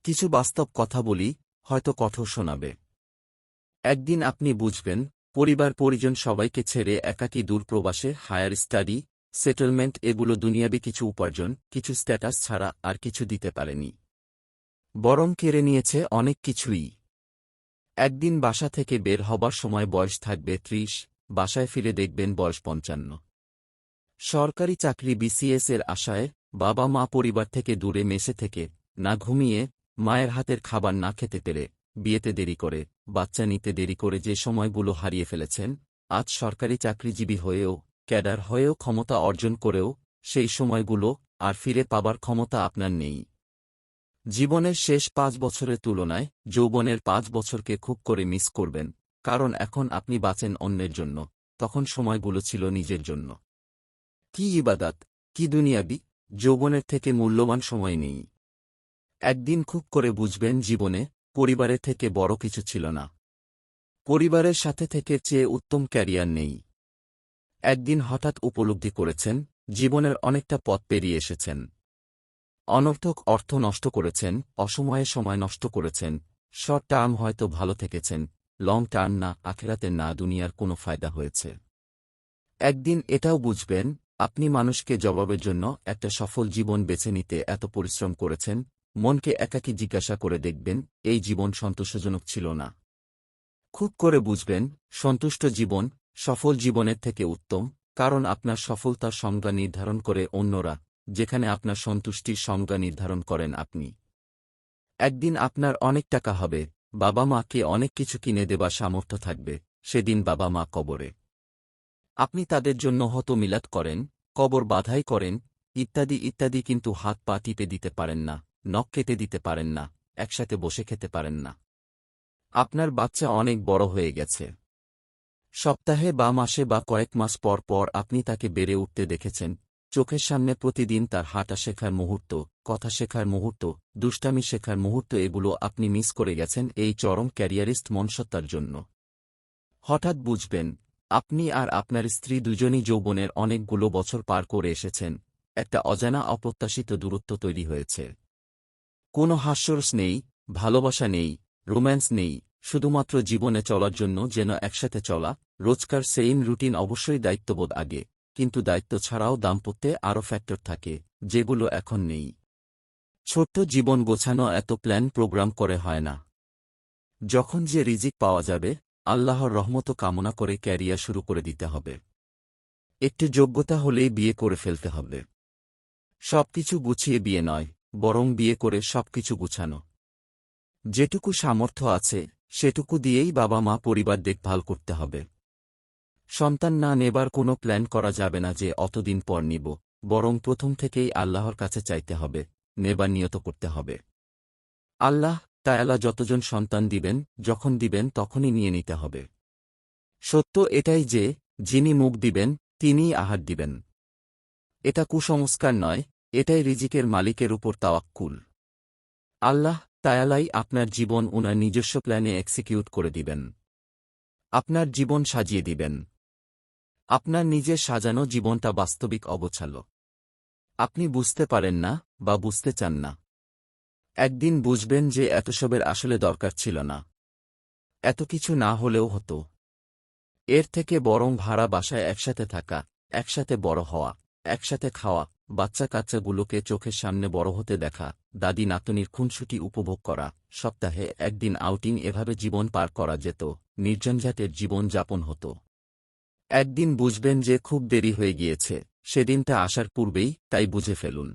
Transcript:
কিছু বাস্তব কথা বলি, হয়তো কঠোর শোনাবে। একদিন আপনি বুঝবেন, পরিবার পরিজন সবাইকে ছেড়ে একাকী দূরপ্রবাসে হায়ার স্টাডি, সেটেলমেন্ট এগুলো দুনিয়াবি কিছু উপার্জন, কিছু স্ট্যাটাস ছাড়া আর কিছু দিতে পারেনি। বরং কেড়ে নিয়েছে অনেক কিছুই। একদিন বাসা থেকে বের হবার সময় বয়স থাকবে ৩০, বাসায় ফিরে দেখবেন বয়স ৫৫। সরকারি চাকরি বিসিএস এর আশায় বাবা মা পরিবার থেকে দূরে মেসে থেকে, না ঘুমিয়ে, মায়ের হাতের খাবার না খেতে পেরে, বিয়েতে দেরি করে, বাচ্চা নিতে দেরি করে যে সময়গুলো হারিয়ে ফেলেছেন, আজ সরকারি চাকরিজীবী হয়েও, ক্যাডার হয়েও, ক্ষমতা অর্জন করেও সেই সময়গুলো আর ফিরে পাবার ক্ষমতা আপনার নেই। জীবনের শেষ ৫ বছরের তুলনায় যৌবনের ৫ বছরকে খুব করে মিস করবেন, কারণ এখন আপনি বাঁচেন অন্যের জন্য, তখন সময়গুলো ছিল নিজের জন্য। কি ইবাদত, কি দুনিয়াবি, যৌবনের থেকে মূল্যবান সময় নেই। একদিন খুব করে বুঝবেন জীবনে পরিবারের থেকে বড় কিছু ছিল না। পরিবারের সাথে থেকে চেয়ে উত্তম ক্যারিয়ার নেই। একদিন হঠাৎ উপলব্ধি করেছেন, জীবনের অনেকটা পথ পেরিয়ে এসেছেন। অনর্থক অর্থ নষ্ট করেছেন, অসময়ে সময় নষ্ট করেছেন, শর্ট টার্ম হয়তো ভালো থেকেছেন, লং টার্ম না, আখিরাতের না, দুনিয়ার কোনো ফায়দা হয়েছে। একদিন এটাও বুঝবেন, আপনি মানুষকে জবাবের জন্য একটা সফল জীবন বেছে নিতে এত পরিশ্রম করেছেন, মনকে একাকী জিজ্ঞাসা করে দেখবেন, এই জীবন সন্তোষজনক ছিল না। খুব করে বুঝবেন, সন্তুষ্ট জীবন সফল জীবনের থেকে উত্তম, কারণ আপনার সফলতার সংজ্ঞা নির্ধারণ করে অন্যরা, যেখানে আপনার সন্তুষ্টির সংজ্ঞা নির্ধারণ করেন আপনি। একদিন আপনার অনেক টাকা হবে, বাবা মাকে অনেক কিছু কিনে দেবার সামর্থ্য থাকবে, সেদিন বাবা মা কবরে। আপনি তাদের জন্য হত মিলাদ করেন, কবর বাধাই করেন, ইত্যাদি ইত্যাদি, কিন্তু হাত পা টিপে দিতে পারেন না, নখ কেটে দিতে পারেন না, একসাথে বসে খেতে পারেন না। আপনার বাচ্চা অনেক বড় হয়ে গেছে। সপ্তাহে বা মাসে বা কয়েক মাস পর পর আপনি তাকে বেড়ে উঠতে দেখেছেন, চোখের সামনে প্রতিদিন তার হাঁটা শেখার মুহূর্ত, কথা শেখার মুহূর্ত, দুষ্টামি শেখার মুহূর্ত, এগুলো আপনি মিস করে গেছেন এই চরম ক্যারিয়ারিস্ট মনসত্তার জন্য। হঠাৎ বুঝবেন, আপনি আর আপনার স্ত্রী দুজনই যৌবনের অনেকগুলো বছর পার করে এসেছেন, একটা অজানা অপ্রত্যাশিত দূরত্ব তৈরি হয়েছে। কোনো হাস্যরস নেই, ভালোবাসা নেই, রোম্যান্স নেই, শুধুমাত্র জীবনে চলার জন্য যেন একসাথে চলা, রোজকার সেইম রুটিন। অবশ্যই দায়িত্ববোধ আগে, কিন্তু দায়িত্ব ছাড়াও দাম্পত্যে আরও ফ্যাক্টর থাকে, যেগুলো এখন নেই। ছোট্ট জীবন গোছানো এত প্ল্যান প্রোগ্রাম করে হয় না। যখন যে রিজিক পাওয়া যাবে, আল্লাহর রহমত কামনা করে ক্যারিয়ার শুরু করে দিতে হবে। একটু যোগ্যতা হলেই বিয়ে করে ফেলতে হবে। সবকিছু গুছিয়ে বিয়ে নয়, বরং বিয়ে করে সবকিছু গুছানো। যেটুকু সামর্থ্য আছে সেটুকু দিয়েই বাবা মা পরিবার দেখভাল করতে হবে। সন্তান না নেবার কোনো প্ল্যান করা যাবে না যে অতদিন পর নিব, বরং প্রথম থেকেই আল্লাহর কাছে চাইতে হবে, নেবার নিয়ত করতে হবে। আল্লাহ তাআলা যতজন সন্তান দিবেন, যখন দিবেন তখনই নিয়ে নিতে হবে। সত্য এটাই যে, যিনি মুখ দিবেন তিনিই আহার দিবেন। এটা কুসংস্কার নয়, এটাই রিজিকের মালিকের উপর তাওয়াক্কুল। আল্লাহ তাআলাই আপনার জীবন ওনার নিজস্ব প্ল্যানে এক্সিকিউট করে দিবেন। আপনার জীবন সাজিয়ে দিবেন। আপনার নিজের সাজানো জীবনটা বাস্তবিক অগোছালো। আপনি বুঝতে পারেন না বা বুঝতে চান না। একদিন বুঝবেন যে এতসবের আসলে দরকার ছিল না। এত কিছু না হলেও হতো। এর থেকে বরং ভাড়া বাসায় একসাথে থাকা, একসাথে বড় হওয়া, একসাথে খাওয়া, বাচ্চা কাচ্চাগুলোকে চোখের সামনে বড় হতে দেখা, দাদি নাতনির খুনসুটি উপভোগ করা, সপ্তাহে একদিন আউটিং, এভাবে জীবন পার করা যেত, নির্ঝঞ্ঝাটের জীবন যাপন হতো। একদিন বুঝবেন যে খুব দেরি হয়ে গিয়েছে, সেদিনটা আসার পূর্বেই, তাই বুঝে ফেলুন।